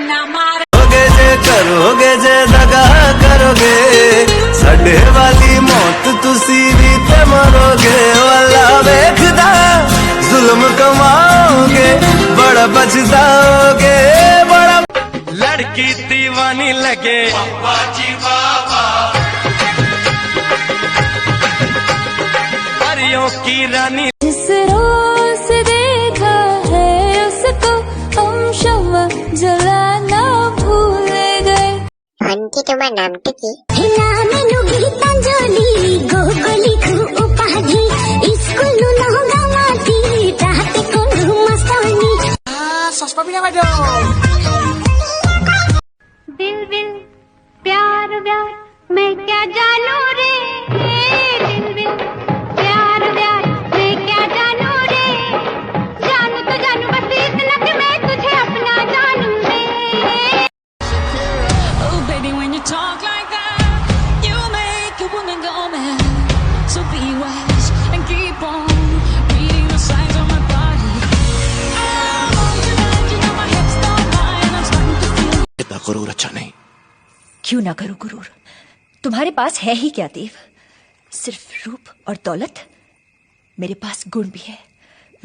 करोगे जे करोगे जे दगा करोगे साडे वाली मौत तुसी भी ते मरोगे वाला वेखदा जुल्म कमाओगे बड़ा बचताओगे बड़ा लड़की दीवानी लगे बाबा जी बाबा परियों की रानी जिस रोज देखा है उसको हम शम्मा जलाना भूल गए। आंटी तुम्हारा नाम तो की गीतांजलि गोगली उपाधि स्कूल मस्तानी दिल दिल प्यार व्यार मैं क्या जानू रे दिल दिल प्यार व्यार मैं क्या जानू रे जानू तो जानू बस इतना कि मैं तुझे अपना जानू रे। Oh baby when you talk like that you make a woman go mad so be wise and keep on reading the signs on my body I'm on tonight you know my hips don't lie and I'm starting to feel इतना गुरूर अच्छा नहीं। क्यों ना करूं गुरूर, तुम्हारे पास है ही क्या देव, सिर्फ रूप और दौलत। मेरे पास गुण भी है,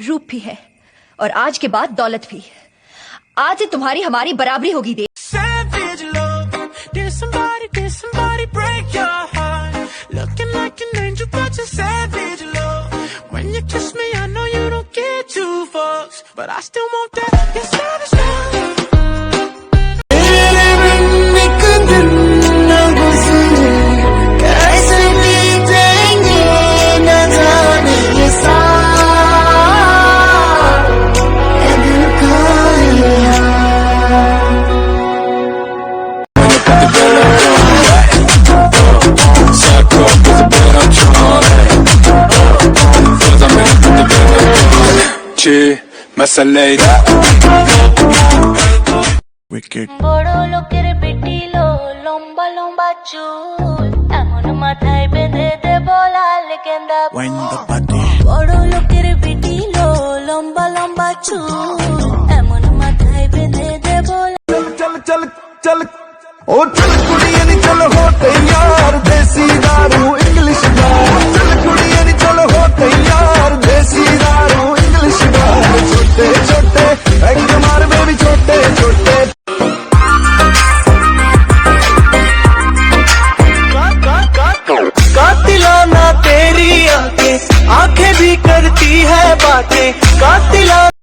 रूप भी है और आज के बाद दौलत भी। आज से तुम्हारी हमारी बराबरी होगी देव। Savage love, did somebody break your heart? Looking like an angel, but you're savage love. When you kiss me, I know you don't get two fucks, but I still want that. You're savage love. Masalada Wicked বড় লোকের বেটি লো লম্বা লম্বা চুল এমন মাথায় বেঁধে দেব লাল গেন্দা Wind the body বড় লোকের বেটি লো লম্বা লম্বা চুল এমন মাথায় বেঁধে দেব चल चल चल ओ चल कुड़ियां नी चल हो तैयार देसी दारू इंग्लिश दारू चल कुड़ियां नी चल हो तैयार देसी दारू इंग्लिश दारू छोटे छोटे एक मार में भी छोटे छोटे कातिलाना तेरी आंखें भी करती है बातें कातिलाना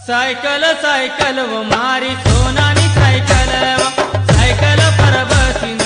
सायकल सायकल वो मारी सोनानी सायकल पर बसीन